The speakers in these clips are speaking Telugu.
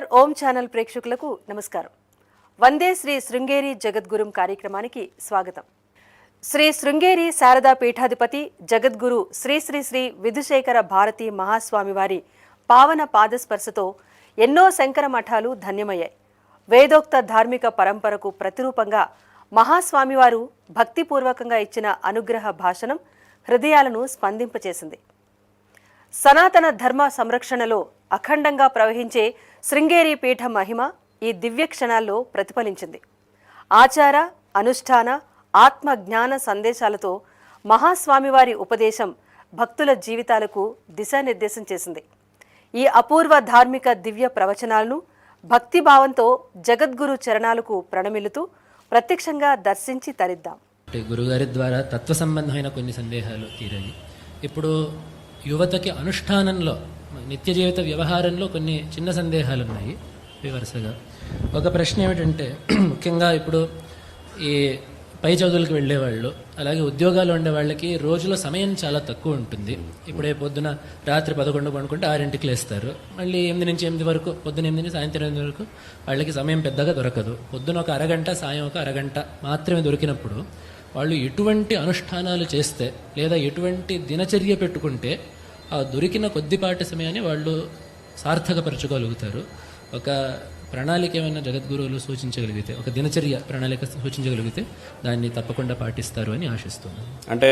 అవర్ ఓం ఛానల్ ప్రేక్షకులకు నమస్కారం. వందే శ్రీ శృంగేరి జగద్గురు కార్యక్రమానికి స్వాగతం. శ్రీ శృంగేరి శారదా పీఠాధిపతి జగద్గురు శ్రీ శ్రీ శ్రీ విధుశేఖర భారతీ మహాస్వామి వారి పావన పాదస్పర్శతో ఎన్నో శంకర మఠాలు ధన్యమయ్యాయి. వేదోక్త ధార్మిక పరంపరకు ప్రతిరూపంగా మహాస్వామివారు భక్తిపూర్వకంగా ఇచ్చిన అనుగ్రహ భాషణం హృదయాలను స్పందింపచేసింది. సనాతన ధర్మ సంరక్షణలో అఖండంగా ప్రవహించే శృంగేరి పీఠ మహిమ ఈ దివ్య క్షణాల్లో ప్రతిఫలించింది. ఆచార అనుష్ఠాన ఆత్మ జ్ఞాన సందేశాలతో మహాస్వామివారి ఉపదేశం భక్తుల జీవితాలకు దిశానిర్దేశం చేసింది. ఈ అపూర్వ ధార్మిక దివ్య ప్రవచనాలను భక్తిభావంతో జగద్గురు చరణాలకు ప్రణమిల్లుతూ ప్రత్యక్షంగా దర్శించి తరిద్దాం. గురుగారి ద్వారా తత్వ సంబంధమైన కొన్ని సందేహాలు తీరాయి. ఇప్పుడు యువతకి అనుష్ఠానంలో నిత్య జీవిత వ్యవహారంలో కొన్ని చిన్న సందేహాలు ఉన్నాయి వరుసగా. ఒక ప్రశ్న ఏమిటంటే, ముఖ్యంగా ఇప్పుడు ఈ పై చదువులకు వెళ్ళేవాళ్ళు, అలాగే ఉద్యోగాలు ఉండే వాళ్ళకి రోజులో సమయం చాలా తక్కువ ఉంటుంది. ఇప్పుడే పొద్దున రాత్రి 11 పడుకుంటే 6ంటికి లేస్తారు. మళ్ళీ 8 నుంచి 8 వరకు, పొద్దున 8 నుంచి సాయంత్రం 8 వరకు వాళ్ళకి సమయం పెద్దగా దొరకదు. పొద్దున ఒక అరగంట, సాయం ఒక అరగంట మాత్రమే దొరికినప్పుడు వాళ్ళు ఎటువంటి అనుష్ఠానాలు చేస్తే లేదా ఎటువంటి దినచర్య పెట్టుకుంటే ఆ దొరికిన కొద్దిపాటి సమయాన్ని వాళ్ళు సార్థకపరచుకోగలుగుతారు. ఒక ప్రణాళిక ఏమైనా జగద్గురువులు సూచించగలిగితే, ఒక దినచర్య ప్రణాళిక సూచించగలిగితే దాన్ని తప్పకుండా పాటిస్తారు అని ఆశిస్తున్నాను. అంటే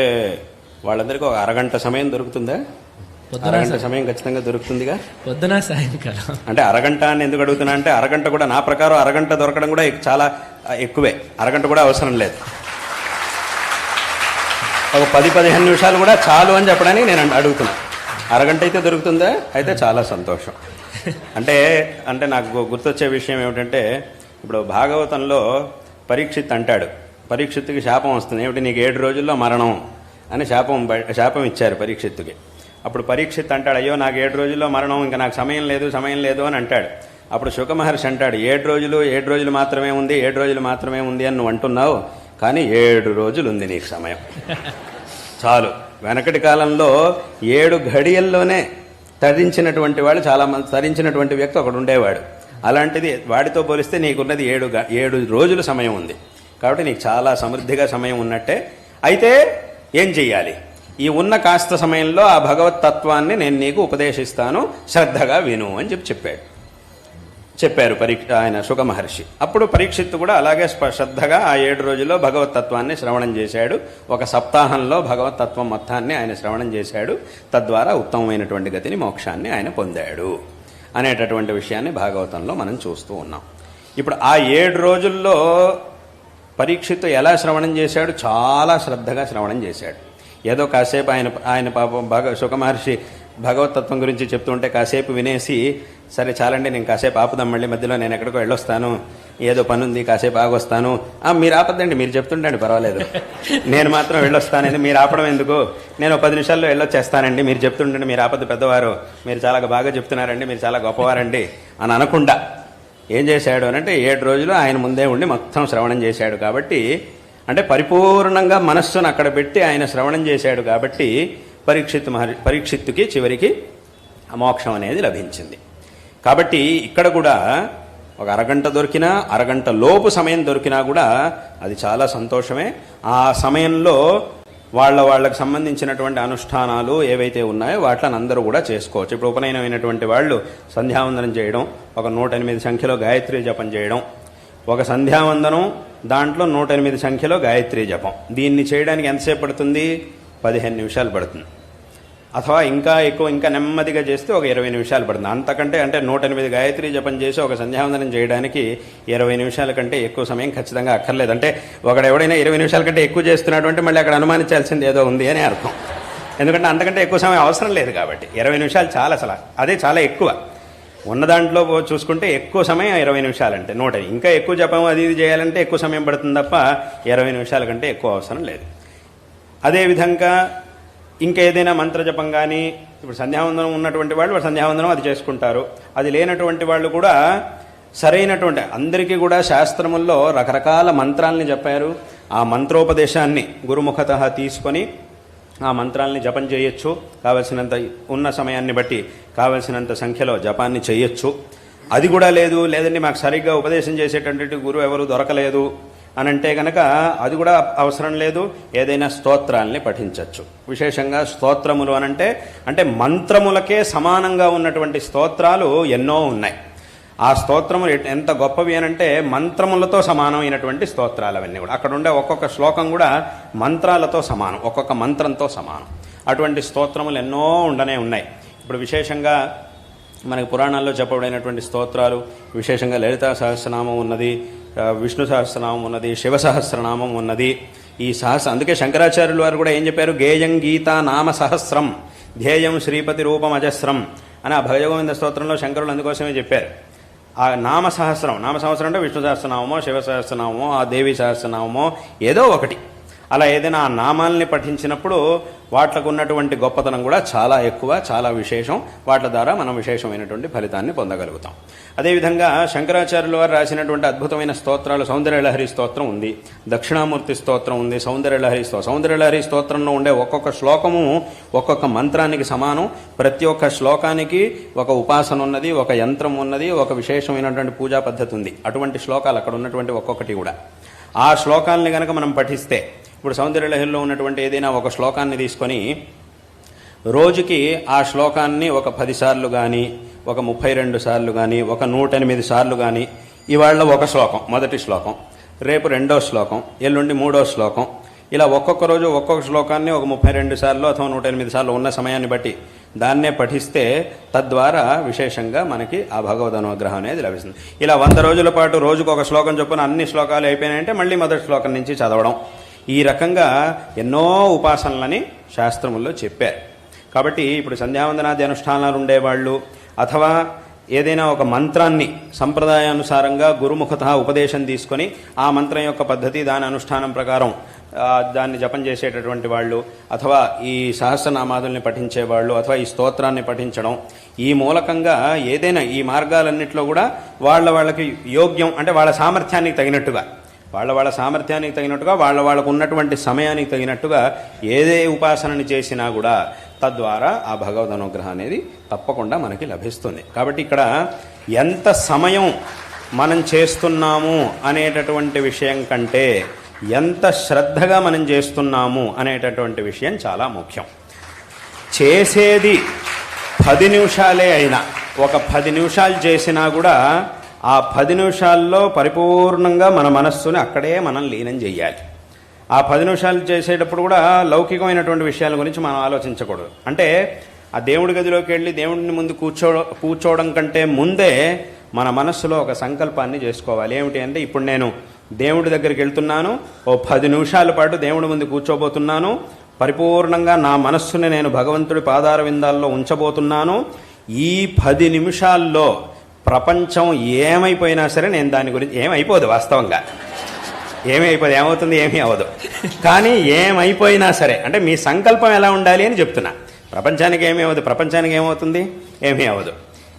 వాళ్ళందరికీ ఒక అరగంట సమయం దొరుకుతుందా? అరగంట సమయం ఖచ్చితంగా దొరుకుతుందిగా. పొద్దున సాయంకాలం. అంటే అరగంట అని ఎందుకు అడుగుతున్నా అంటే, అరగంట కూడా నా ప్రకారం అరగంట దొరకడం కూడా చాలా ఎక్కువే. అరగంట కూడా అవసరం లేదు. ఒక 10-15 నిమిషాలు కూడా చాలు అని చెప్పడానికి నేను అడుగుతున్నా. అరగంట అయితే దొరుకుతుందా? అయితే చాలా సంతోషం. అంటే నాకు గుర్తొచ్చే విషయం ఏమిటంటే, ఇప్పుడు భాగవతంలో పరీక్షిత్ అంటాడు, పరీక్షిత్తుకి శాపం వస్తుంది. ఏమిటి, నీకు 7 రోజుల్లో మరణం అని శాపం ఇచ్చారు పరీక్షిత్తుకి. అప్పుడు పరీక్షిత్ అంటాడు, అయ్యో నాకు 7 రోజుల్లో మరణం, ఇంకా నాకు సమయం లేదు అని అంటాడు. అప్పుడు శుక మహర్షి అంటాడు, 7 రోజులు మాత్రమే ఉంది, 7 రోజులు మాత్రమే ఉంది అని నువ్వు అంటున్నావు, కానీ 7 రోజులు ఉంది నీకు సమయం, చాలు. వెనకటి కాలంలో 7 ఘడియల్లోనే తరించినటువంటి వాడు చాలామంది, తరించినటువంటి వ్యక్తి ఒకడు ఉండేవాడు. అలాంటిది వాడితో పోలిస్తే నీకున్నది 7 రోజులు సమయం ఉంది. కాబట్టి నీకు చాలా సమృద్ధిగా సమయం ఉన్నట్టే. అయితే ఏం చెయ్యాలి? ఈ ఉన్న కాస్త సమయంలో ఆ భగవత్ తత్వాన్ని నేను నీకు ఉపదేశిస్తాను, శ్రద్ధగా విను అని చెప్పారు ఆయన శుక మహర్షి. అప్పుడు పరీక్షిత్తు కూడా అలాగే శ్రద్ధగా ఆ 7 రోజుల్లో భగవతత్వాన్ని శ్రవణం చేశాడు. ఒక సప్తాహంలో భగవతత్వం మొత్తాన్ని ఆయన శ్రవణం చేశాడు. తద్వారా ఉత్తమమైనటువంటి గతిని, మోక్షాన్ని ఆయన పొందాడు అనేటటువంటి విషయాన్ని భాగవతంలో మనం చూస్తూ ఉన్నాం. ఇప్పుడు ఆ 7 రోజుల్లో పరీక్షిత్తు ఎలా శ్రవణం చేశాడు? చాలా శ్రద్ధగా శ్రవణం చేశాడు. ఏదో కాసేపు ఆయన పాపం శుక మహర్షి భగవతత్వం గురించి చెప్తుంటే కాసేపు వినేసి, సరే చాలండి నేను కాసేపు ఆపుదాం, మళ్ళీ మధ్యలో నేను ఎక్కడికో వెళ్ళొస్తాను, ఏదో పని ఉంది కాసేపు ఆగొస్తాను. మీరు ఆపద్దండి, మీరు చెప్తుండండి పర్వాలేదు, నేను మాత్రం వెళ్ళొస్తానండి, మీరు ఆపడం ఎందుకు, నేను 10 నిమిషాల్లో వెళ్ళొచ్చేస్తానండి, మీరు చెప్తుండండి, మీరు ఆపద్దు పెద్దవారు, మీరు చాలా బాగా చెప్తున్నారండి, మీరు చాలా గొప్పవారండి అని అనకుండా ఏం చేశాడు అనంటే, 7 రోజులు ఆయన ముందే ఉండి మొత్తం శ్రవణం చేశాడు. కాబట్టి అంటే పరిపూర్ణంగా మనస్సును అక్కడ పెట్టి ఆయన శ్రవణం చేశాడు. కాబట్టి పరీక్షిత్తుకి చివరికి మోక్షం అనేది లభించింది. కాబట్టి ఇక్కడ కూడా ఒక అరగంట దొరికినా, అరగంట లోపు సమయం దొరికినా కూడా అది చాలా సంతోషమే. ఆ సమయంలో వాళ్ళకి సంబంధించినటువంటి అనుష్ఠానాలు ఏవైతే ఉన్నాయో వాటిని అందరూ కూడా చేసుకోవచ్చు. ఇప్పుడు ఉపనయనమైనటువంటి వాళ్ళు సంధ్యావందనం చేయడం, ఒక 108 సంఖ్యలో గాయత్రీ జపం చేయడం, ఒక సంధ్యావందనం దాంట్లో 108 సంఖ్యలో గాయత్రీ జపం. దీన్ని చేయడానికి ఎంతసేపు పడుతుంది? 15 నిమిషాలు పడుతుంది. అథవా ఇంకా ఎక్కువ, ఇంకా నెమ్మదిగా చేస్తే ఒక 20 నిమిషాలు పడుతుంది. అంతకంటే అంటే 108 గాయత్రీ జపం చేసి ఒక సంధ్యావందనం చేయడానికి 20 నిమిషాల కంటే ఎక్కువ సమయం ఖచ్చితంగా అక్కర్లేదు. అంటే ఎవడైనా 20 నిమిషాల కంటే ఎక్కువ చేస్తున్నాడు అంటే మళ్ళీ అక్కడ అనుమానించాల్సింది ఏదో ఉంది అని అర్థం. ఎందుకంటే అంతకంటే ఎక్కువ సమయం అవసరం లేదు. కాబట్టి 20 నిమిషాలు చాలా, అసలు అదే చాలా ఎక్కువ. ఉన్న దాంట్లో చూసుకుంటే ఎక్కువ సమయం 20 నిమిషాలంటే 100. ఇంకా ఎక్కువ జపం అది ఇది చేయాలంటే ఎక్కువ సమయం పడుతుంది తప్ప 20 నిమిషాల కంటే ఎక్కువ అవసరం లేదు. అదేవిధంగా ఇంకేదైనా మంత్రజపం కానీ, ఇప్పుడు సంధ్యావందనం ఉన్నటువంటి వాళ్ళు సంధ్యావందనం అది చేసుకుంటారు. అది లేనటువంటి వాళ్ళు కూడా సరైనటువంటి, అందరికీ కూడా శాస్త్రముల్లో రకరకాల మంత్రాలని చెప్పారు. ఆ మంత్రోపదేశాన్ని గురుముఖత తీసుకొని ఆ మంత్రాలని జపం చేయొచ్చు. కావలసినంత ఉన్న సమయాన్ని బట్టి కావలసినంత సంఖ్యలో జపాన్ని చేయొచ్చు. అది కూడా లేదు, లేదండి మాకు సరిగ్గా ఉపదేశం చేసేటటువంటి గురువు ఎవరు దొరకలేదు అని అంటే కనుక అది కూడా అవసరం లేదు. ఏదైనా స్తోత్రాల్ని పఠించవచ్చు. విశేషంగా స్తోత్రములు అంటే మంత్రములకే సమానంగా ఉన్నటువంటి స్తోత్రాలు ఎన్నో ఉన్నాయి. ఆ స్తోత్రములు ఎంత గొప్పవి అనంటే మంత్రములతో సమానమైనటువంటి స్తోత్రాలు అవన్నీ కూడా. అక్కడ ఉండే ఒక్కొక్క శ్లోకం కూడా మంత్రాలతో సమానం, ఒక్కొక్క మంత్రంతో సమానం. అటువంటి స్తోత్రములు ఎన్నో ఉండనే ఉన్నాయి. ఇప్పుడు విశేషంగా మనకి పురాణాల్లో చెప్పబడినటువంటి స్తోత్రాలు, విశేషంగా లలితా సహస్రనామం ఉన్నది, విష్ణు సహస్రనామం ఉన్నది, శివ సహస్రనామం ఉన్నది. ఈ అందుకే శంకరాచార్యులు వారు కూడా ఏం చెప్పారు, గేయం గీతా నామ సహస్రం ధ్యేయం శ్రీపతి రూపం అజస్రం అని ఆ భగవగోవింద స్తోత్రంలో శంకరులు అందుకోసమే చెప్పారు. ఆ నామ సహస్రం అంటే విష్ణు సహస్రనామమో శివ సహస్రనామమో ఆ దేవి సహస్రనామమో ఏదో ఒకటి, అలా ఏదైనా ఆ నామాల్ని పఠించినప్పుడు వాటికి ఉన్నటువంటి గొప్పతనం కూడా చాలా ఎక్కువ, చాలా విశేషం. వాటి ద్వారా మనం విశేషమైనటువంటి ఫలితాన్ని పొందగలుగుతాం. అదేవిధంగా శంకరాచార్యుల వారు రాసినటువంటి అద్భుతమైన స్తోత్రాలు, సౌందర్యలహరి స్తోత్రం ఉంది, దక్షిణామూర్తి స్తోత్రం ఉంది, సౌందర్యలహరి స్తోత్రంలో ఉండే ఒక్కొక్క శ్లోకము ఒక్కొక్క మంత్రానికి సమానం. ప్రతి ఒక్క శ్లోకానికి ఒక ఉపాసన ఉన్నది, ఒక యంత్రం ఉన్నది, ఒక విశేషమైనటువంటి పూజా పద్ధతి ఉంది. అటువంటి శ్లోకాలు అక్కడ ఉన్నటువంటి ఒక్కొక్కటి కూడా ఆ శ్లోకాలని కనుక మనం పఠిస్తే, ఇప్పుడు సౌందర్యలహరిలో ఉన్నటువంటి ఏదైనా ఒక శ్లోకాన్ని తీసుకొని రోజుకి ఆ శ్లోకాన్ని ఒక 10 సార్లు కానీ, ఒక 32 సార్లు కానీ, ఒక 108 సార్లు కానీ, ఇవాళ ఒక శ్లోకం, మొదటి శ్లోకం, రేపు 2వ శ్లోకం, ఎల్లుండి 3వ శ్లోకం, ఇలా ఒక్కొక్క రోజు ఒక్కొక్క శ్లోకాన్ని ఒక 32 సార్లు అథవా 108 సార్లు ఉన్న సమయాన్ని బట్టి దాన్నే పఠిస్తే తద్వారా విశేషంగా మనకి ఆ భగవద్ అనుగ్రహం అనేది లభిస్తుంది. ఇలా 100 రోజుల పాటు రోజుకు ఒక శ్లోకం చొప్పున అన్ని శ్లోకాలు అయిపోయినాయంటే మళ్ళీ మొదటి శ్లోకం నుంచి చదవడం. ఈ రకంగా ఎన్నో ఉపాసనలని శాస్త్రముల్లో చెప్పారు. కాబట్టి ఇప్పుడు సంధ్యావందనాది అనుష్ఠానాలు ఉండేవాళ్ళు అథవా ఏదైనా ఒక మంత్రాన్ని సంప్రదాయానుసారంగా గురుముఖత ఉపదేశం తీసుకొని ఆ మంత్రం యొక్క పద్ధతి, దాని అనుష్ఠానం ప్రకారం దాన్ని జపం చేసేటటువంటి వాళ్ళు, అథవా ఈ సహస్రనామాదుల్ని పఠించేవాళ్ళు, అథవా ఈ స్తోత్రాన్ని పఠించడం, ఈ మూలకంగా ఏదైనా ఈ మార్గాలన్నింటిలో కూడా వాళ్ళకి యోగ్యం అంటే వాళ్ళ సామర్థ్యానికి తగినట్టుగా వాళ్ళకు ఉన్నటువంటి సమయానికి తగినట్టుగా ఏదే ఉపాసనని చేసినా కూడా తద్వారా ఆ భగవద్ అనుగ్రహం అనేది తప్పకుండా మనకి లభిస్తుంది. కాబట్టి ఇక్కడ ఎంత సమయం మనం చేస్తున్నాము అనేటటువంటి విషయం కంటే ఎంత శ్రద్ధగా మనం చేస్తున్నాము అనేటటువంటి విషయం చాలా ముఖ్యం. చేసేది 10 నిమిషాలే అయినా, ఒక 10 నిమిషాలు చేసినా కూడా ఆ 10 నిమిషాల్లో పరిపూర్ణంగా మన మనస్సుని అక్కడే మనం లీనం చేయాలి. ఆ 10 నిమిషాలు చేసేటప్పుడు కూడా లౌకికమైనటువంటి విషయాల గురించి మనం ఆలోచించకూడదు. అంటే ఆ దేవుడి గదిలోకి వెళ్ళి దేవుడిని ముందు కూర్చోవడం కంటే ముందే మన మనస్సులో ఒక సంకల్పాన్ని చేసుకోవాలి. ఏమిటి అంటే, ఇప్పుడు నేను దేవుడి దగ్గరికి వెళ్తున్నాను, ఓ 10 నిమిషాల పాటు దేవుడి ముందు కూర్చోబోతున్నాను, పరిపూర్ణంగా నా మనస్సుని నేను భగవంతుడి పాదార విందాల్లో ఉంచబోతున్నాను. ఈ 10 నిమిషాల్లో ప్రపంచం ఏమైపోయినా సరే నేను దాని గురించి ఏమైపోదు, వాస్తవంగా ఏమవుతుంది, ఏమీ అవ్వదు. కానీ ఏమైపోయినా సరే అంటే మీ సంకల్పం ఎలా ఉండాలి అని చెప్తున్నా. ప్రపంచానికి ఏమీ అవ్వదు, ప్రపంచానికి ఏమవుతుంది, ఏమీ అవ్వదు.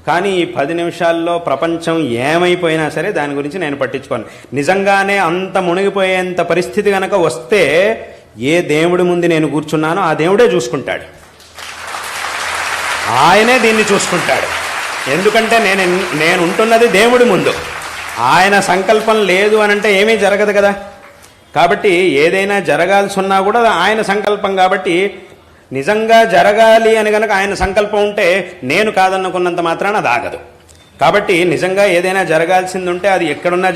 కానీ ఈ 10 నిమిషాల్లో ప్రపంచం ఏమైపోయినా సరే దాని గురించి నేను పట్టించుకోను. నిజంగానే అంత మునిగిపోయేంత పరిస్థితి కనుక వస్తే ఏ దేవుడి ముందు నేను కూర్చున్నానో ఆ దేవుడే చూసుకుంటాడు, ఆయనే దీన్ని చూసుకుంటాడు. ఎందుకంటే నేను ఉంటున్నది దేవుడి ముందు. ఆయన సంకల్పం లేదు అనంటే ఏమీ జరగదు కదా. కాబట్టి ఏదైనా జరగాల్సి ఉన్నా కూడా ఆయన సంకల్పం. కాబట్టి నిజంగా జరగాలి అని కనుక ఆయన సంకల్పం ఉంటే నేను కాదనుకున్నంత మాత్రాన అది ఆగదు. కాబట్టి నిజంగా ఏదైనా జరగాల్సింది ఉంటే అది ఎక్కడున్నా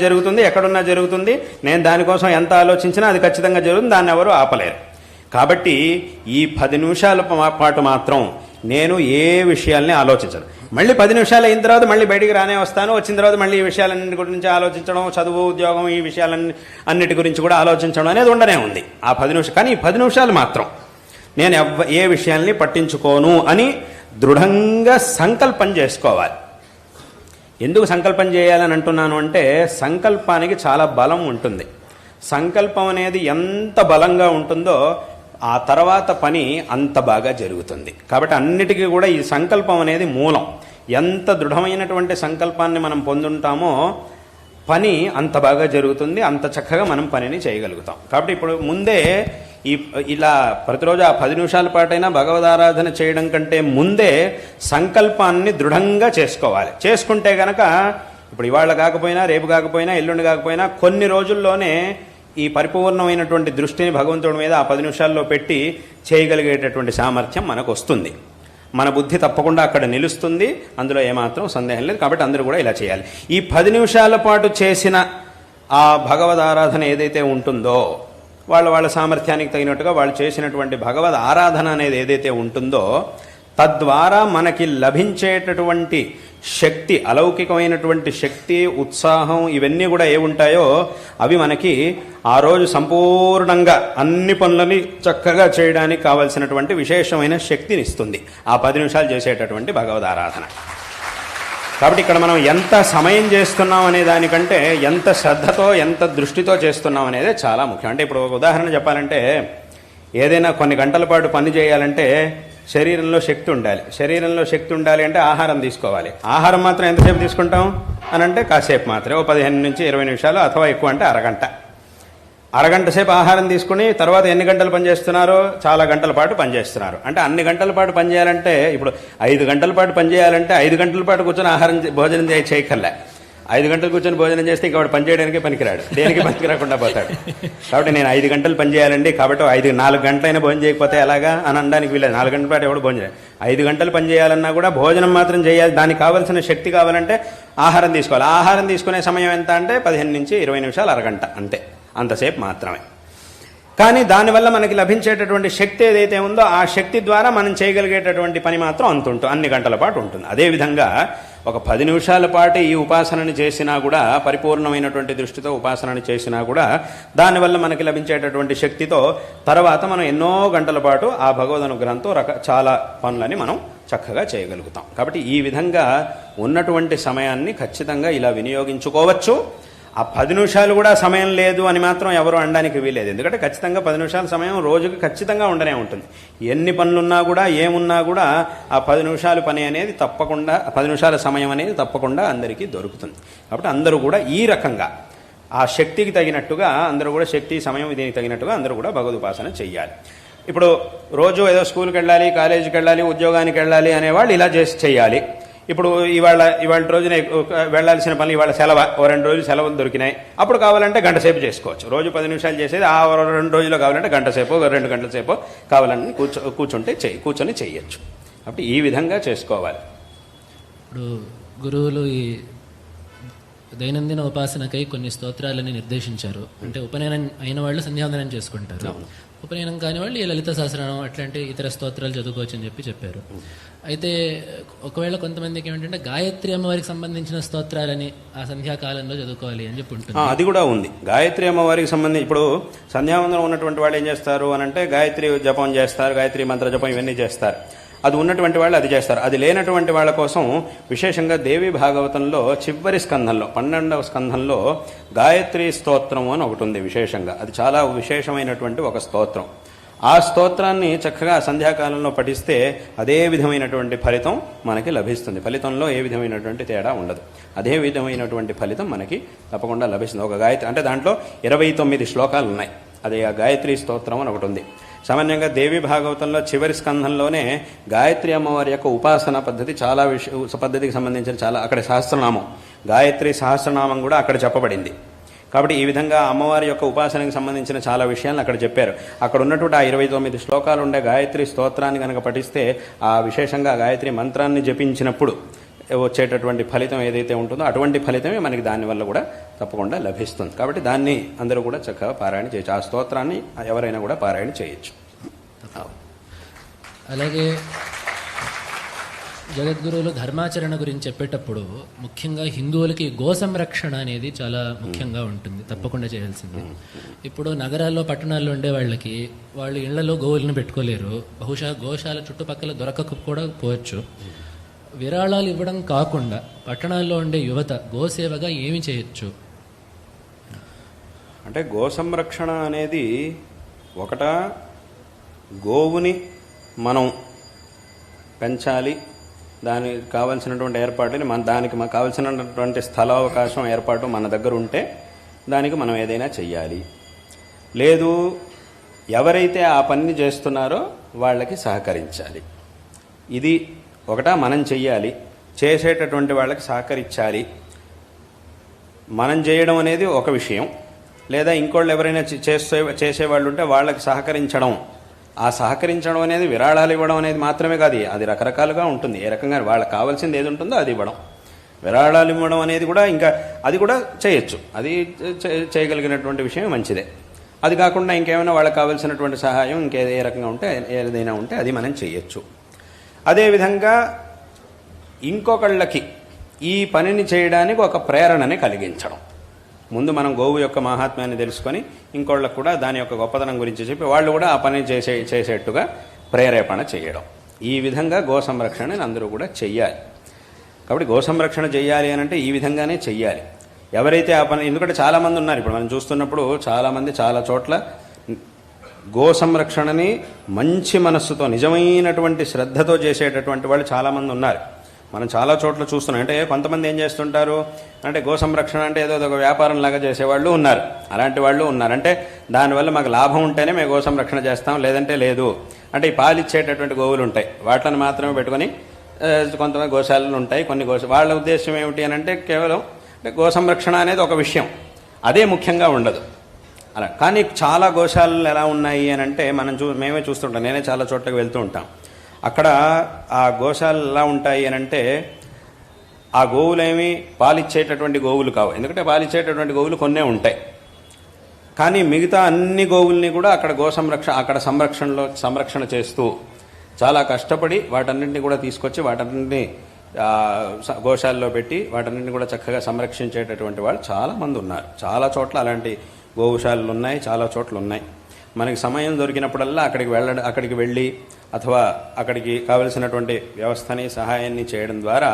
జరుగుతుంది. నేను దానికోసం ఎంత ఆలోచించినా అది ఖచ్చితంగా జరుగుతుంది, దాన్ని ఎవరు ఆపలేరు. కాబట్టి ఈ 10 నిమిషాల పాటు మాత్రం నేను ఏ విషయాల్ని ఆలోచించను. మళ్ళీ 10 నిమిషాలు అయిన తర్వాత మళ్ళీ బయటికి రానే వస్తాను. వచ్చిన తర్వాత మళ్ళీ ఈ విషయాలన్నింటి గురించి ఆలోచించడం, చదువు, ఉద్యోగం, ఈ విషయాలన్నిటి గురించి కూడా ఆలోచించడం అనేది ఉండనే ఉంది ఆ 10 నిమిషాలు. కానీ ఈ 10 నిమిషాలు మాత్రం నేను ఏ విషయాల్ని పట్టించుకోను అని దృఢంగా సంకల్పం చేసుకోవాలి. ఎందుకు సంకల్పం చేయాలని అంటున్నాను అంటే, సంకల్పానికి చాలా బలం ఉంటుంది. సంకల్పం అనేది ఎంత బలంగా ఉంటుందో ఆ తర్వాత పని అంత బాగా జరుగుతుంది. కాబట్టి అన్నిటికీ కూడా ఈ సంకల్పం అనేది మూలం. ఎంత దృఢమైనటువంటి సంకల్పాన్ని మనం పొందుంటామో పని అంత బాగా జరుగుతుంది, అంత చక్కగా మనం పనిని చేయగలుగుతాం. కాబట్టి ఇప్పుడు ముందే ఇలా ప్రతిరోజు ఆ 10 నిమిషాల పాటైనా భగవదారాధన చేయడం కంటే ముందే సంకల్పాన్ని దృఢంగా చేసుకోవాలి. చేసుకుంటే గనక ఇప్పుడు ఇవాళ కాకపోయినా, రేపు కాకపోయినా, ఎల్లుండి కాకపోయినా కొన్ని రోజుల్లోనే ఈ పరిపూర్ణమైనటువంటి దృష్టిని భగవంతుడి మీద ఆ 10 నిమిషాల్లో పెట్టి చేయగలిగేటటువంటి సామర్థ్యం మనకు వస్తుంది. మన బుద్ధి తప్పకుండా అక్కడ నిలుస్తుంది, అందులో ఏమాత్రం సందేహం లేదు. కాబట్టి అందరూ కూడా ఇలా చేయాలి. ఈ 10 నిమిషాల పాటు చేసిన ఆ భగవద్ ఆరాధన ఏదైతే ఉంటుందో, వాళ్ళ సామర్థ్యానికి తగినట్టుగా వాళ్ళు చేసినటువంటి భగవద్ ఆరాధన అనేది ఏదైతే ఉంటుందో, తద్వారా మనకి లభించేటటువంటి శక్తి, అలౌకికమైనటువంటి శక్తి, ఉత్సాహం, ఇవన్నీ కూడా ఏముంటాయో అవి మనకి ఆ రోజు సంపూర్ణంగా అన్ని పనులని చక్కగా చేయడానికి కావలసినటువంటి విశేషమైన శక్తిని ఇస్తుంది ఆ 10 నిమిషాలు చేసేటటువంటి భగవద్ ఆరాధన. కాబట్టి ఇక్కడ మనం ఎంత సమయం చేస్తున్నాం అనే దానికంటే ఎంత శ్రద్ధతో, ఎంత దృష్టితో చేస్తున్నాం అనేది చాలా ముఖ్యం. అంటే ఇప్పుడు ఒక ఉదాహరణ చెప్పాలంటే, ఏదైనా కొన్ని గంటల పాటు పని చేయాలంటే శరీరంలో శక్తి ఉండాలి. శరీరంలో శక్తి ఉండాలి అంటే ఆహారం తీసుకోవాలి. ఆహారం మాత్రం ఎంతసేపు తీసుకుంటాం అని అంటే కాసేపు మాత్రమే, ఓ 15 నుంచి 20 నిమిషాలు, అథవా ఎక్కువ అంటే అరగంట సేపు ఆహారం తీసుకుని తర్వాత ఎన్ని గంటలు పనిచేస్తున్నారో చాలా గంటల పాటు పనిచేస్తున్నారు. అంటే అన్ని గంటల పాటు పనిచేయాలంటే, ఇప్పుడు 5 గంటల పాటు పనిచేయాలంటే 5 గంటల పాటు కూర్చొని భోజనం చేయక్కర్లే. 5 గంటలు కూర్చొని భోజనం చేస్తే ఇంకా వాడు పనిచేయడానికి పనికిరాడు, దేనికి పనికి రాకుండా పోతాడు. కాబట్టి నేను 5 గంటలు పనిచేయాలండి, కాబట్టి 4 గంటలైనా భోజనం చేయకపోతే ఎలాగా అని అనడానికి వీలేదు. 4 గంటల పాటు ఎవడు భోజనం చేయాలి. 5 గంటలు పనిచేయాలన్నా కూడా భోజనం మాత్రం చేయాలి. దానికి కావాల్సిన శక్తి కావాలంటే ఆహారం తీసుకోవాలి. ఆహారం తీసుకునే సమయం ఎంత అంటే 15 నుంచి 20 నిమిషాలు, అరగంట, అంతే, అంతసేపు మాత్రమే. కానీ దానివల్ల మనకి లభించేటటువంటి శక్తి ఏదైతే ఉందో ఆ శక్తి ద్వారా మనం చేయగలిగేటటువంటి పని మాత్రం అన్ని గంటల పాటు ఉంటుంది. అదేవిధంగా ఒక 10 నిమిషాల పాటు ఈ ఉపాసనని చేసినా కూడా, పరిపూర్ణమైనటువంటి దృష్టితో ఉపాసనని చేసినా కూడా, దానివల్ల మనకి లభించేటటువంటి శక్తితో తర్వాత మనం ఎన్నో గంటల పాటు ఆ భగవద్ అనుగ్రహంతో చాలా పనులని మనం చక్కగా చేయగలుగుతాం. కాబట్టి ఈ విధంగా ఉన్నటువంటి సమయాన్ని ఖచ్చితంగా ఇలా వినియోగించుకోవచ్చు. ఆ 10 నిమిషాలు కూడా సమయం లేదు అని మాత్రం ఎవరు అనడానికి వీలేదు. ఎందుకంటే ఖచ్చితంగా 10 నిమిషాల సమయం రోజుకి ఖచ్చితంగా ఉండనే ఉంటుంది. ఎన్ని పనులున్నా కూడా, ఏమున్నా కూడా ఆ 10 నిమిషాల పని అనేది తప్పకుండా, 10 నిమిషాల సమయం అనేది తప్పకుండా అందరికీ దొరుకుతుంది. కాబట్టి అందరూ కూడా ఈ రకంగా ఆ శక్తికి తగినట్టుగా అందరూ కూడా, శక్తి సమయం దీనికి తగినట్టుగా అందరూ కూడా భగవదుపాసన చెయ్యాలి. ఇప్పుడు రోజు ఏదో స్కూల్కి వెళ్ళాలి, కాలేజీకి వెళ్ళాలి, ఉద్యోగానికి వెళ్ళాలి అనేవాళ్ళు ఇలా చేయాలి. ఇప్పుడు ఇవాళ రోజున వెళ్లాల్సిన పనులు ఇవాళ సెలవు, ఓ 2 రోజులు సెలవులు దొరికినాయి, అప్పుడు కావాలంటే గంట సేపు చేసుకోవచ్చు. రోజు 10 నిమిషాలు చేసేది ఆ 2 రోజుల్లో కావాలంటే గంట సేపు, 2 గంటల సేపు కావాలని కూర్చొని చేయొచ్చు. కాబట్టి ఈ విధంగా చేసుకోవాలి. ఇప్పుడు గురువులు ఈ దైనందిన ఉపాసనకై కొన్ని స్తోత్రాలని నిర్దేశించారు. అంటే ఉపనయనం అయిన వాళ్ళు సంధ్యావందనం చేసుకుంటారు, ఉపనయనం కాని వాళ్ళు ఈ లలిత సహస్రనామం అట్లాంటి ఇతర స్తోత్రాలు చదువుకోవచ్చు అని చెప్పారు. అయితే ఒకవేళ కొంతమందికి ఏమిటంటే గాయత్రి అమ్మవారికి సంబంధించిన స్తోత్రాలని ఆ సంధ్యాకాలంలో చదువుకోవాలి అని చెప్పి ఉంటుంది. అది కూడా ఉంది. గాయత్రి అమ్మవారికి సంబంధించి ఇప్పుడు సంధ్యావందనం ఉన్నటువంటి వాళ్ళు ఏం చేస్తారు అని అంటే గాయత్రి జపం చేస్తారు, గాయత్రి మంత్ర జపం ఇవన్నీ చేస్తారు. అది ఉన్నటువంటి వాళ్ళు అది చేస్తారు. అది లేనటువంటి వాళ్ళ కోసం విశేషంగా దేవి భాగవతంలో చివరి స్కంధంలో 12వ స్కంధంలో గాయత్రి స్తోత్రం అని ఒకటి ఉంది విశేషంగా. అది చాలా విశేషమైనటువంటి ఒక స్తోత్రం. ఆ స్తోత్రాన్ని చక్కగా సంధ్యాకాలంలో పఠిస్తే అదే విధమైనటువంటి ఫలితం మనకి లభిస్తుంది. ఫలితంలో ఏ విధమైనటువంటి తేడా ఉండదు. అదే విధమైనటువంటి ఫలితం మనకి తప్పకుండా లభిస్తుంది. ఒక గాయత్రి అంటే దాంట్లో 29 శ్లోకాలు ఉన్నాయి. అది ఆ గాయత్రి స్తోత్రం అని ఒకటి ఉంది. సామాన్యంగా దేవి భాగవతంలో చివరి స్కంధంలోనే గాయత్రి అమ్మవారి యొక్క ఉపాసన పద్ధతి చాలా పద్ధతికి సంబంధించిన చాలా అక్కడ సహస్రనామం, గాయత్రి సహస్రనామం కూడా అక్కడ చెప్పబడింది. కాబట్టి ఈ విధంగా అమ్మవారి యొక్క ఉపాసనకి సంబంధించిన చాలా విషయాలను అక్కడ చెప్పారు. అక్కడ ఉన్నటువంటి ఆ 29 శ్లోకాలు ఉండే గాయత్రి స్తోత్రాన్ని కనుక పఠిస్తే ఆ విశేషంగా గాయత్రి మంత్రాన్ని జపించినప్పుడు వచ్చేటటువంటి ఫలితం ఏదైతే ఉంటుందో అటువంటి ఫలితమే మనకి దానివల్ల కూడా తప్పకుండా లభిస్తుంది. కాబట్టి దాన్ని అందరూ కూడా చక్కగా పారాయణ చేయొచ్చు. ఆ స్తోత్రాన్ని ఎవరైనా కూడా పారాయణ చేయొచ్చు. అలాగే జగద్గురువులు ధర్మాచరణ గురించి చెప్పేటప్పుడు ముఖ్యంగా హిందువులకి గో సంరక్షణ అనేది చాలా ముఖ్యంగా ఉంటుంది, తప్పకుండా చేయాల్సింది. ఇప్పుడు నగరాల్లో పట్టణాల్లో ఉండే వాళ్ళకి వాళ్ళు ఇళ్లలో గోవులను పెట్టుకోలేరు, బహుశా గోశాల చుట్టుపక్కల దొరకక కూడా పోవచ్చు. విరాళాలు ఇవ్వడం కాకుండా పట్టణాల్లో ఉండే యువత గోసేవగా ఏమి చేయొచ్చు? అంటే గో సంరక్షణ అనేది గోవుని మనం పెంచాలి, దానికి కావాల్సినటువంటి ఏర్పాటుని దానికి మనకు కావాల్సినటువంటి స్థలావకాశం ఏర్పాటు మన దగ్గర ఉంటే దానికి మనం ఏదైనా చెయ్యాలి. లేదు ఎవరైతే ఆ పనిని చేస్తున్నారో వాళ్ళకి సహకరించాలి. ఇది ఒకట మనం చెయ్యాలి, చేసేటటువంటి వాళ్ళకి సహకరించాలి. మనం చేయడం అనేది ఒక విషయం, లేదా ఇంకోళ్ళు ఎవరైనా చేసేవాళ్ళు ఉంటే వాళ్ళకి సహకరించడం. ఆ సహకరించడం అనేది విరాళాలు ఇవ్వడం అనేది మాత్రమే కాదు, అది రకరకాలుగా ఉంటుంది. ఏ రకంగా వాళ్ళకి కావాల్సింది ఏది ఉంటుందో అది ఇవ్వడం. విరాళాలు ఇవ్వడం అనేది కూడా ఇంకా అది కూడా చేయొచ్చు, అది చేయగలిగినటువంటి విషయం మంచిదే. అది కాకుండా ఇంకేమైనా వాళ్ళకి కావాల్సినటువంటి సహాయం ఇంకేదే రకంగా ఉంటే ఏదైనా ఉంటే అది మనం చేయొచ్చు. అదేవిధంగా ఇంకొకళ్ళకి ఈ పనిని చేయడానికి ఒక ప్రేరణని కలిగించడం. ముందు మనం గోవు యొక్క మహాత్మ్యాన్ని తెలుసుకొని ఇంకోళ్ళకు కూడా దాని యొక్క గొప్పతనం గురించి చెప్పి వాళ్ళు కూడా ఆ పని చేసేట్టుగా ప్రేరేపణ చేయడం. ఈ విధంగా గో సంరక్షణని అందరూ కూడా చెయ్యాలి. కాబట్టి గో సంరక్షణ చెయ్యాలి అని అంటే ఈ విధంగానే చెయ్యాలి. ఎవరైతే ఆ పని, ఎందుకంటే చాలామంది ఉన్నారు ఇప్పుడు మనం చూస్తున్నప్పుడు, చాలామంది చాలా చోట్ల గో సంరక్షణని మంచి మనస్సుతో నిజమైనటువంటి శ్రద్ధతో చేసేటటువంటి వాళ్ళు చాలామంది ఉన్నారు. మనం చాలా చోట్ల చూస్తున్నాం. అంటే కొంతమంది ఏం చేస్తుంటారు అంటే గో సంరక్షణ అంటే ఏదో ఒక వ్యాపారం లాగా చేసేవాళ్ళు ఉన్నారు, అలాంటి వాళ్ళు ఉన్నారు. అంటే దానివల్ల మాకు లాభం ఉంటేనే మేము గో సంరక్షణ చేస్తాం, లేదంటే లేదు. అంటే ఈ పాలిచ్చేటటువంటి గోవులు ఉంటాయి, వాటిని మాత్రమే పెట్టుకొని కొంతమంది గోశాలలు ఉంటాయి, కొన్ని వాళ్ళ ఉద్దేశం ఏమిటి అని అంటే కేవలం గో సంరక్షణ అనేది ఒక విషయం, అదే ముఖ్యంగా ఉండదు అలా. కానీ చాలా గోశాలలు ఎలా ఉన్నాయి అని అంటే మేమే చూస్తుంటాం, నేనే చాలా చోట్లకి వెళ్తూ ఉంటాం. అక్కడ ఆ గోశాలలు ఎలా ఉంటాయి అని అంటే ఆ గోవులేమి పాలిచ్చేటటువంటి గోవులు కావు, ఎందుకంటే పాలిచ్చేటటువంటి గోవులు కొన్నే ఉంటాయి. కానీ మిగతా అన్ని గోవుల్ని కూడా అక్కడ సంరక్షణ చేస్తూ చాలా కష్టపడి వాటన్నింటినీ కూడా తీసుకొచ్చి వాటన్నింటినీ గోశాలలో పెట్టి వాటన్నింటినీ కూడా చక్కగా సంరక్షించేటటువంటి వాళ్ళు చాలామంది ఉన్నారు. చాలా చోట్ల అలాంటి గోశాలలు ఉన్నాయి, చాలా చోట్ల ఉన్నాయి. మనకి సమయం దొరికినప్పుడల్లా అక్కడికి వెళ్ళి అథవా అక్కడికి కావలసినటువంటి వ్యవస్థని సహాయాన్ని చేయడం ద్వారా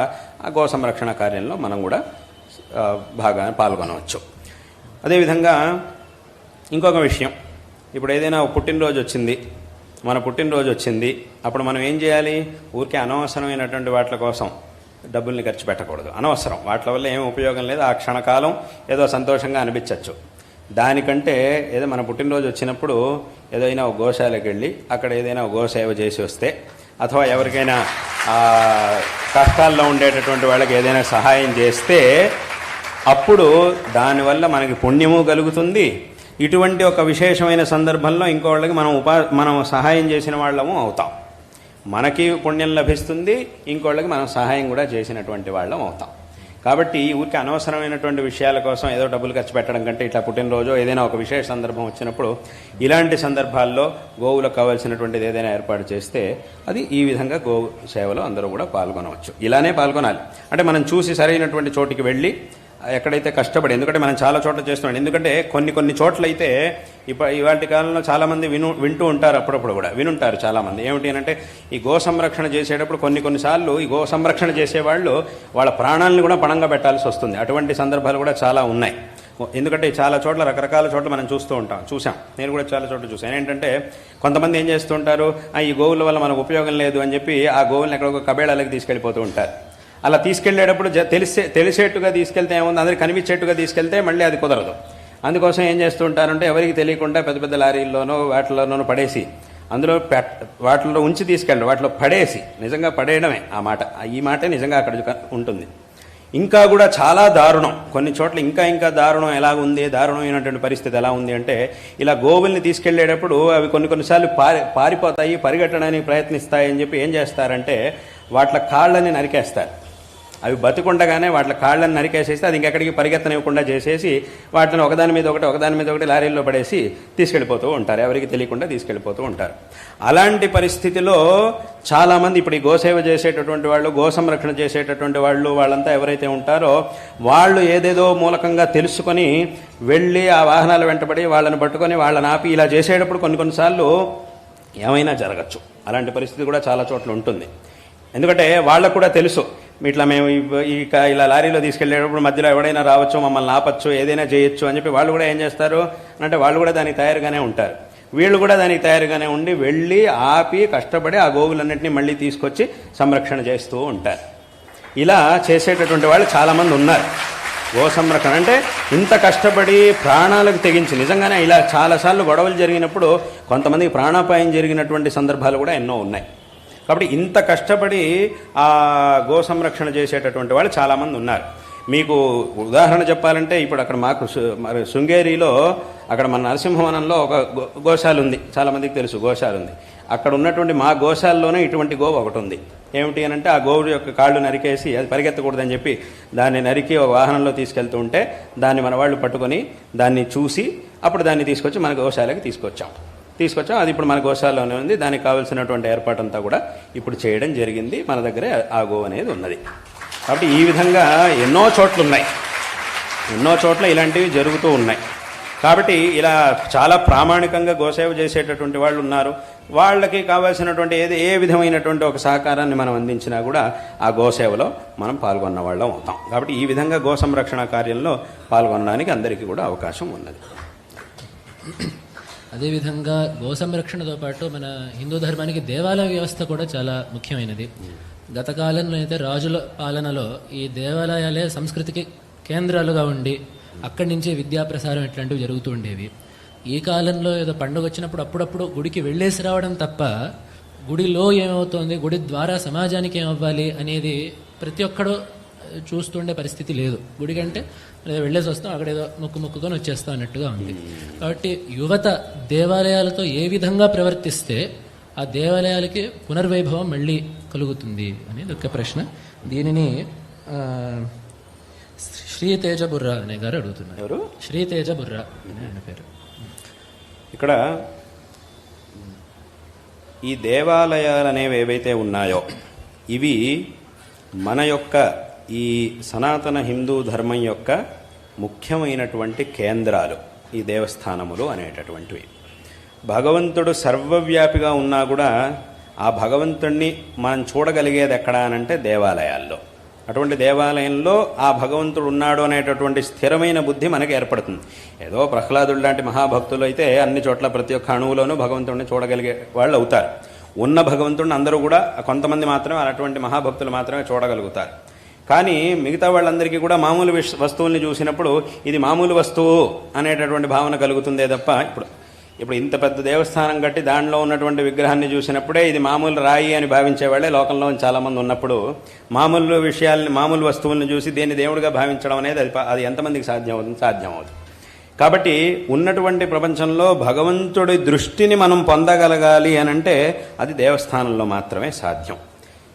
ఆ గో సంరక్షణ కార్యంలో మనం కూడా బాగా పాల్గొనవచ్చు. అదేవిధంగా ఇంకొక విషయం, ఇప్పుడు ఏదైనా పుట్టినరోజు వచ్చింది, మన పుట్టినరోజు వచ్చింది, అప్పుడు మనం ఏం చేయాలి? ఊరికే అనవసరమైనటువంటి వాటి కోసం డబ్బుల్ని ఖర్చు పెట్టకూడదు. అనవసరం వాటి వల్ల ఏం ఉపయోగం లేదు, ఆ క్షణకాలం ఏదో సంతోషంగా అనిపించవచ్చు. దానికంటే ఏదో మన పుట్టినరోజు వచ్చినప్పుడు ఏదైనా ఒక గోశాలకు వెళ్ళి అక్కడ ఏదైనా గోసేవ చేసి వస్తే, అథవా ఎవరికైనా కష్టాల్లో ఉండేటటువంటి వాళ్ళకి ఏదైనా సహాయం చేస్తే అప్పుడు దానివల్ల మనకి పుణ్యము కలుగుతుంది. ఇటువంటి ఒక విశేషమైన సందర్భంలో ఇంకో వాళ్ళకి మనం సహాయం చేసిన వాళ్ళము అవుతాం, మనకి పుణ్యం లభిస్తుంది, ఇంకోళ్ళకి మనం సహాయం కూడా చేసినటువంటి వాళ్ళం అవుతాం. కాబట్టి ఊరికి అనవసరమైనటువంటి విషయాల కోసం ఏదో డబ్బులు ఖర్చు పెట్టడం కంటే ఇట్లా పుట్టినరోజు ఏదైనా ఒక విశేష సందర్భం వచ్చినప్పుడు ఇలాంటి సందర్భాల్లో గోవులకు కావాల్సినటువంటిది ఏదైనా ఏర్పాటు చేస్తే అది ఈ విధంగా గోవు సేవలో అందరూ కూడా పాల్గొనవచ్చు. ఇలానే పాల్గొనాలి. అంటే మనం చూసి సరైనటువంటి చోటికి వెళ్ళి ఎక్కడైతే కష్టపడి, ఎందుకంటే మనం చాలా చోట్ల చేస్తున్నాం. ఎందుకంటే కొన్ని చోట్ల అయితే ఇవాళ కాలంలో చాలామంది వింటూ ఉంటారు, అప్పుడప్పుడు కూడా వినుంటారు చాలామంది. ఏమిటి అంటే ఈ గో సంరక్షణ చేసేటప్పుడు కొన్నిసార్లు ఈ గో సంరక్షణ చేసేవాళ్ళు వాళ్ళ ప్రాణాలను కూడా పణంగా పెట్టాల్సి వస్తుంది. అటువంటి సందర్భాలు కూడా చాలా ఉన్నాయి. ఎందుకంటే చాలా చోట్ల రకరకాల చోట్ల మనం చూసాం, నేను కూడా చాలా చోట్ల చూసాను. ఏంటంటే కొంతమంది ఏం చేస్తుంటారు, ఈ గోవుల వల్ల మనకు ఉపయోగం లేదు అని చెప్పి ఆ గోవులను ఎక్కడొక కబేళాలకు తీసుకెళ్ళిపోతూ ఉంటారు. అలా తీసుకెళ్లేటప్పుడు తెలిసేట్టుగా తీసుకెళ్తే ఏముంది, అందరికి కనిపించేట్టుగా తీసుకెళ్తే మళ్ళీ అది కుదరదు. అందుకోసం ఏం చేస్తూ ఉంటారంటే ఎవరికి తెలియకుండా పెద్ద పెద్ద లారీల్లోనో వాటిలోనో పడేసి అందులో వాటిలో ఉంచి తీసుకెళ్ళడం, వాటిలో పడేసి, నిజంగా పడేయడమే ఈ మాటే నిజంగా అక్కడ ఉంటుంది. ఇంకా కూడా చాలా దారుణం, కొన్ని చోట్ల ఇంకా దారుణం దారుణమైనటువంటి పరిస్థితి ఎలా ఉంది అంటే ఇలా గోవుల్ని తీసుకెళ్లేటప్పుడు అవి కొన్నిసార్లు పారిపోతాయి, పరిగెట్టడానికి ప్రయత్నిస్తాయని చెప్పి ఏం చేస్తారంటే వాటి కాళ్ళని నరికేస్తారు. అవి బతికుండగానే వాటి కాళ్ళని నరికేసేస్తే అది ఇంకెక్కడికి పరిగెత్తనివ్వకుండా చేసేసి వాటిని ఒకదాని మీద ఒకటి లారీల్లో పడేసి తీసుకెళ్ళిపోతూ ఉంటారు, ఎవరికి తెలియకుండా తీసుకెళ్ళిపోతూ ఉంటారు. అలాంటి పరిస్థితిలో చాలామంది ఇప్పుడు ఈ గోసేవ చేసేటటువంటి వాళ్ళు, గో సంరక్షణ చేసేటటువంటి వాళ్ళంతా ఎవరైతే ఉంటారో వాళ్ళు ఏదేదో మూలకంగా తెలుసుకొని వెళ్ళి ఆ వాహనాల వెంటబడి వాళ్ళని పట్టుకొని వాళ్ళని ఆపి ఇలా చేసేటప్పుడు కొన్నిసార్లు ఏమైనా జరగచ్చు. అలాంటి పరిస్థితి కూడా చాలా చోట్ల ఉంటుంది. ఎందుకంటే వాళ్ళకు కూడా తెలుసు, ఇట్లా మేము ఇలా లారీలో తీసుకెళ్ళేటప్పుడు మధ్యలో ఎవడైనా రావచ్చు, మమ్మల్ని ఆపచ్చు, ఏదైనా చేయొచ్చు అని చెప్పి వాళ్ళు కూడా ఏం చేస్తారు అంటే వాళ్ళు కూడా దానికి తయారుగానే ఉంటారు. వీళ్ళు కూడా దానికి తయారుగానే ఉండి వెళ్ళి ఆపి కష్టపడి ఆ గోవులన్నింటినీ మళ్ళీ తీసుకొచ్చి సంరక్షణ చేస్తూ ఉంటారు. ఇలా చేసేటటువంటి వాళ్ళు చాలామంది ఉన్నారు. గో సంరక్షణ అంటే ఇంత కష్టపడి ప్రాణాలకు తెగించి, నిజంగానే ఇలా చాలాసార్లు గొడవలు జరిగినప్పుడు కొంతమందికి ప్రాణాపాయం జరిగినటువంటి సందర్భాలు కూడా ఎన్నో ఉన్నాయి. కాబట్టి ఇంత కష్టపడి ఆ గో సంరక్షణ చేసేటటువంటి వాళ్ళు చాలామంది ఉన్నారు. మీకు ఉదాహరణ చెప్పాలంటే ఇప్పుడు అక్కడ మాకు శృంగేరిలో అక్కడ మన నరసింహవనంలో ఒక గోశాల ఉంది, చాలామందికి తెలుసు గోశాల ఉంది. అక్కడ ఉన్నటువంటి మా గోశాలలోనే ఇటువంటి గోవు ఒకటి ఉంది. ఏమిటి అని అంటే ఆ గోవు యొక్క కాళ్ళు నరికేసి అది పరిగెత్తకూడదని చెప్పి దాన్ని నరికి ఒక వాహనంలో తీసుకెళ్తూ ఉంటే దాన్ని మన వాళ్ళు పట్టుకొని దాన్ని చూసి అప్పుడు దాన్ని తీసుకొచ్చి మన గోశాలకి తీసుకొచ్చాం. అది ఇప్పుడు మన గోశాలలోనే ఉంది. దానికి కావాల్సినటువంటి ఏర్పాటంతా కూడా ఇప్పుడు చేయడం జరిగింది. మన దగ్గరే ఆ గోవు అనేది ఉన్నది. కాబట్టి ఈ విధంగా ఎన్నో చోట్ల ఇలాంటివి జరుగుతూ ఉన్నాయి. కాబట్టి ఇలా చాలా ప్రామాణికంగా గోసేవ చేసేటటువంటి వాళ్ళు ఉన్నారు. వాళ్ళకి కావాల్సినటువంటి ఏ విధమైనటువంటి ఒక సహకారాన్ని మనం అందించినా కూడా ఆ గోసేవలో మనం పాల్గొన్న వాళ్ళం అవుతాం. కాబట్టి ఈ విధంగా గో సంరక్షణ కార్యంలో పాల్గొనడానికి అందరికీ కూడా అవకాశం ఉన్నది. అదేవిధంగా గో సంరక్షణతో పాటు మన హిందూ ధర్మానికి దేవాలయ వ్యవస్థ కూడా చాలా ముఖ్యమైనది. గత కాలంలో అయితే రాజుల పాలనలో ఈ దేవాలయాలే సంస్కృతికి కేంద్రాలుగా ఉండి అక్కడి నుంచే విద్యా ప్రసారం ఇట్లాంటివి జరుగుతూ ఉండేవి. ఈ కాలంలో ఏదో పండుగ వచ్చినప్పుడు అప్పుడప్పుడు గుడికి వెళ్ళేసి రావడం తప్ప గుడిలో ఏమవుతోంది, గుడి ద్వారా సమాజానికి ఏమవ్వాలి అనేది ప్రతి ఒక్కడూ చూస్తుండే పరిస్థితి లేదు. గుడి కంటే వెళ్ళేసి వస్తాం, అక్కడ ఏదో మొక్కుకొని వచ్చేస్తాం అన్నట్టుగా ఉంది. కాబట్టి యువత దేవాలయాలతో ఏ విధంగా ప్రవర్తిస్తే ఆ దేవాలయాలకి పునర్వైభవం మళ్ళీ కలుగుతుంది అనేది ఒక ప్రశ్న. దీనిని శ్రీతేజ బుర్రా అనే గారు అడుగుతున్నారు. ఎవరు? శ్రీతేజ బుర్రా అనే ఆయన పేరు. ఇక్కడ ఈ దేవాలయాలు అనేవి ఏవైతే ఉన్నాయో ఇవి మన యొక్క ఈ సనాతన హిందూ ధర్మం యొక్క ముఖ్యమైనటువంటి కేంద్రాలు ఈ దేవస్థానములు అనేటటువంటివి. భగవంతుడు సర్వవ్యాపిగా ఉన్నా కూడా ఆ భగవంతుణ్ణి మనం చూడగలిగేది ఎక్కడ అనంటే దేవాలయాల్లో. అటువంటి దేవాలయంలో ఆ భగవంతుడు ఉన్నాడు అనేటటువంటి స్థిరమైన బుద్ధి మనకి ఏర్పడుతుంది. ఏదో ప్రహ్లాదుడు లాంటి మహాభక్తులు అయితే అన్ని చోట్ల ప్రతి ఒక్క అణువులోనూ భగవంతుడిని చూడగలిగే వాళ్ళు అవుతారు. ఉన్న భగవంతుడిని అందరూ కూడా కొంతమంది మాత్రమే, అటువంటి మహాభక్తులు మాత్రమే చూడగలుగుతారు. కానీ మిగతా వాళ్ళందరికీ కూడా మామూలు వస్తువుల్ని చూసినప్పుడు ఇది మామూలు వస్తువు అనేటటువంటి భావన కలుగుతుందే తప్ప ఇప్పుడు ఇంత పెద్ద దేవస్థానం కట్టి దానిలో ఉన్నటువంటి విగ్రహాన్ని చూసినప్పుడే ఇది మామూలు రాయి అని భావించేవాళ్ళే లోకంలో చాలామంది ఉన్నప్పుడు మామూలు వస్తువులను చూసి దేన్ని దేవుడిగా భావించడం అనేది అది ఎంతమందికి సాధ్యమవుతుంది. కాబట్టి ఉన్నటువంటి ప్రపంచంలో భగవంతుడి దృష్టిని మనం పొందగలగాలి అనంటే అది దేవస్థానంలో మాత్రమే సాధ్యం.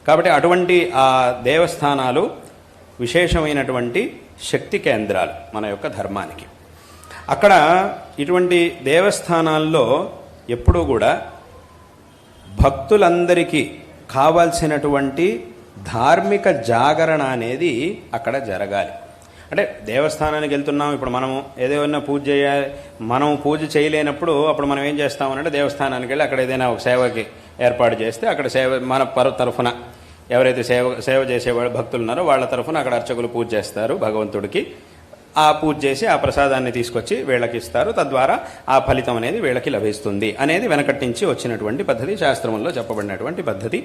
కాబట్టి అటువంటి ఆ దేవస్థానాలు విశేషమైనటువంటి శక్తి కేంద్రాలు మన యొక్క ధర్మానికి. అక్కడ ఇటువంటి దేవస్థానాల్లో ఎప్పుడూ కూడా భక్తులందరికీ కావాల్సినటువంటి ధార్మిక జాగరణ అనేది అక్కడ జరగాలి. అంటే దేవస్థానానికి వెళ్తున్నాం, ఇప్పుడు మనము ఏదైనా పూజ చేయాలి, మనం పూజ చేయలేనప్పుడు అప్పుడు మనం ఏం చేస్తామనంటే దేవస్థానానికి వెళ్ళి అక్కడ ఏదైనా ఒక సేవకి ఏర్పాటు చేస్తే అక్కడ సేవ మన తరఫున ఎవరైతే సేవ చేసేవాళ్ళు భక్తులు ఉన్నారో వాళ్ళ తరఫున అక్కడ అర్చకులు పూజ చేస్తారు భగవంతుడికి. ఆ పూజ చేసి ఆ ప్రసాదాన్ని తీసుకొచ్చి వీళ్ళకి ఇస్తారు. తద్వారా ఆ ఫలితం అనేది వీళ్ళకి లభిస్తుంది అనేది వెనకటి నుంచి వచ్చినటువంటి పద్ధతి, శాస్త్రంలో చెప్పబడినటువంటి పద్ధతి.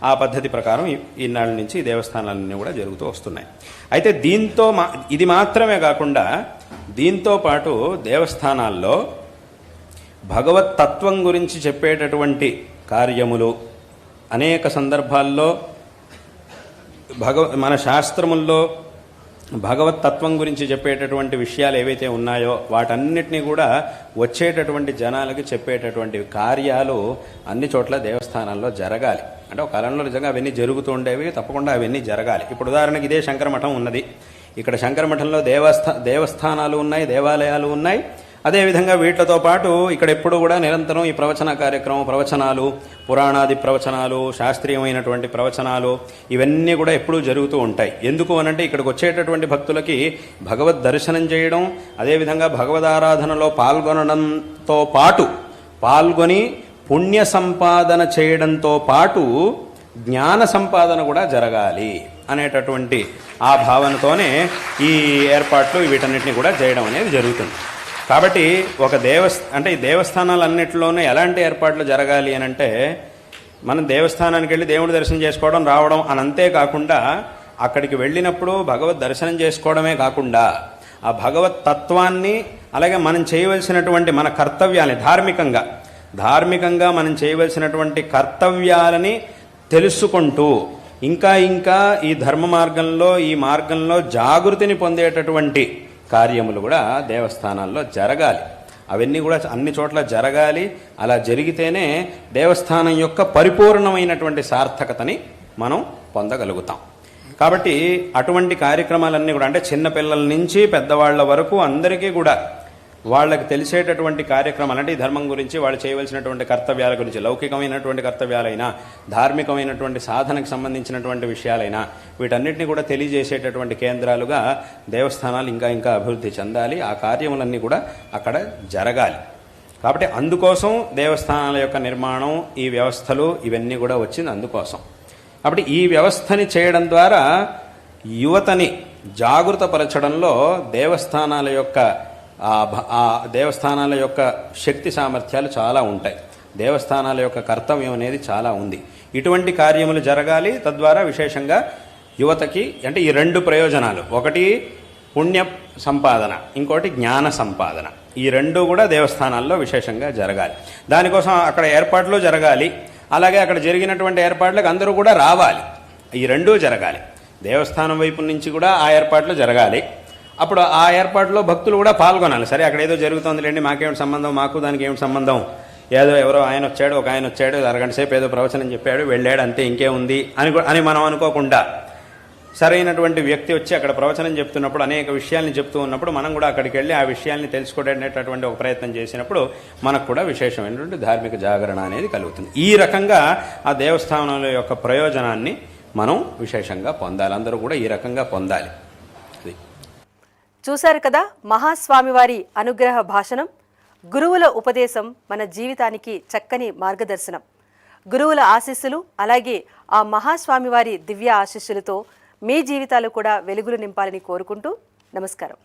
ఆ పద్ధతి ప్రకారం ఈనాళ్ళ నుంచి దేవస్థానాలన్నీ కూడా జరుగుతూ వస్తున్నాయి. అయితే ఇది మాత్రమే కాకుండా దీంతో పాటు దేవస్థానాల్లో భగవత్ తత్వం గురించి చెప్పేటటువంటి కార్యములు అనేక సందర్భాల్లో మన శాస్త్రముల్లో భగవత్ తత్వం గురించి చెప్పేటటువంటి విషయాలు ఏవైతే ఉన్నాయో వాటన్నిటినీ కూడా వచ్చేటటువంటి జనాలకి చెప్పేటటువంటి కార్యాలు అన్ని చోట్ల దేవస్థానాల్లో జరగాలి. అంటే ఒక కాలంలో నిజంగా అవన్నీ జరుగుతూ ఉండేవి, తప్పకుండా అవన్నీ జరగాలి. ఇప్పుడు ఉదాహరణకి ఇదే శంకరమఠం ఉన్నది. ఇక్కడ శంకరమఠంలో దేవస్థానాలు ఉన్నాయి, దేవాలయాలు ఉన్నాయి. అదేవిధంగా వీటితో పాటు ఇక్కడ ఎప్పుడు కూడా నిరంతరం ఈ ప్రవచన కార్యక్రమం, ప్రవచనాలు, పురాణాది ప్రవచనాలు, శాస్త్రీయమైనటువంటి ప్రవచనాలు ఇవన్నీ కూడా ఎప్పుడూ జరుగుతూ ఉంటాయి. ఎందుకు అనంటే ఇక్కడికి వచ్చేటటువంటి భక్తులకి భగవద్ దర్శనం చేయడం, అదేవిధంగా భగవదారాధనలో పాల్గొనడంతో పాటు పాల్గొని పుణ్య సంపాదన చేయడంతో పాటు జ్ఞాన సంపాదన కూడా జరగాలి అనేటటువంటి ఆ భావనతోనే ఈ ఏర్పాట్లు వీటన్నిటిని కూడా చేయడం అనేది జరుగుతుంది. కాబట్టి అంటే ఈ దేవస్థానాలన్నింటిలోనూ ఎలాంటి ఏర్పాట్లు జరగాలి అనంటే మనం దేవస్థానానికి వెళ్ళి దేవుడి దర్శనం చేసుకోవడం, రావడం అని అంతేకాకుండా అక్కడికి వెళ్ళినప్పుడు భగవద్ దర్శనం చేసుకోవడమే కాకుండా ఆ భగవత్ తత్వాన్ని, అలాగే మనం చేయవలసినటువంటి మన కర్తవ్యాలని ధార్మికంగా మనం చేయవలసినటువంటి కర్తవ్యాలని తెలుసుకుంటూ ఇంకా ఈ ధర్మ మార్గంలో, ఈ మార్గంలో జాగృతిని పొందేటటువంటి కార్యములు కూడా దేవస్థానాల్లో జరగాలి. అవన్నీ కూడా అన్ని చోట్ల జరగాలి. అలా జరిగితేనే దేవస్థానం యొక్క పరిపూర్ణమైనటువంటి సార్థకతని మనం పొందగలుగుతాం. కాబట్టి అటువంటి కార్యక్రమాలన్నీ కూడా, అంటే చిన్నపిల్లల నుంచి పెద్దవాళ్ల వరకు అందరికీ కూడా వాళ్ళకి తెలిసేటటువంటి కార్యక్రమాలు, అంటే ఈ ధర్మం గురించి వాళ్ళు చేయవలసినటువంటి కర్తవ్యాల గురించి, లౌకికమైనటువంటి కర్తవ్యాలైనా, ధార్మికమైనటువంటి సాధనకు సంబంధించినటువంటి విషయాలైనా, వీటన్నిటిని కూడా తెలియజేసేటటువంటి కేంద్రాలుగా దేవస్థానాలు ఇంకా అభివృద్ధి చెందాలి. ఆ కార్యములన్నీ కూడా అక్కడ జరగాలి. కాబట్టి అందుకోసం దేవస్థానాల యొక్క నిర్మాణం, ఈ వ్యవస్థలు ఇవన్నీ కూడా వచ్చింది అందుకోసం. కాబట్టి ఈ వ్యవస్థని చేయడం ద్వారా యువతని జాగృతపరచడంలో దేవస్థానాల యొక్క శక్తి సామర్థ్యాలు చాలా ఉంటాయి. దేవస్థానాల యొక్క కర్తవ్యం అనేది చాలా ఉంది. ఇటువంటి కార్యములు జరగాలి. తద్వారా విశేషంగా యువతకి, అంటే ఈ రెండు ప్రయోజనాలు, ఒకటి పుణ్య సంపాదన, ఇంకోటి జ్ఞాన సంపాదన, ఈ రెండు కూడా దేవస్థానాల్లో విశేషంగా జరగాలి. దానికోసం అక్కడ ఏర్పాట్లు జరగాలి. అలాగే అక్కడ జరిగినటువంటి ఏర్పాట్లకు అందరూ కూడా రావాలి. ఈ రెండూ జరగాలి. దేవస్థానం వైపు నుంచి కూడా ఆ ఏర్పాట్లు జరగాలి. అప్పుడు ఆ ఏర్పాట్లో భక్తులు కూడా పాల్గొనాలి. సరే అక్కడ ఏదో జరుగుతుందిలేండి, మాకేమిటి సంబంధం, మాకు దానికి ఏమిటి సంబంధం, ఎవరో ఆయన వచ్చాడు అరగంట సేపు ఏదో ప్రవచనం చెప్పాడు, వెళ్ళాడు, అంతే, ఇంకేముంది అని మనం అనుకోకుండా, సరైనటువంటి వ్యక్తి వచ్చి అక్కడ ప్రవచనం చెప్తున్నప్పుడు, అనేక విషయాల్ని చెప్తూ ఉన్నప్పుడు మనం కూడా అక్కడికి వెళ్ళి ఆ విషయాల్ని తెలుసుకోవడనేటటువంటి ఒక ప్రయత్నం చేసినప్పుడు మనకు కూడా విశేషమైనటువంటి ధార్మిక జాగరణ అనేది కలుగుతుంది. ఈ రకంగా ఆ దేవస్థానాల యొక్క ప్రయోజనాన్ని మనం విశేషంగా పొందాలి. అందరూ కూడా ఈ రకంగా పొందాలి. చూశారు కదా మహాస్వామివారి అనుగ్రహ భాషణం. గురువుల ఉపదేశం మన జీవితానికి చక్కని మార్గదర్శనం. గురువుల ఆశీస్సులు, అలాగే ఆ మహాస్వామివారి దివ్య ఆశీస్సులతో మీ జీవితాలు కూడా వెలుగులు నింపాలని కోరుకుంటూ నమస్కారం.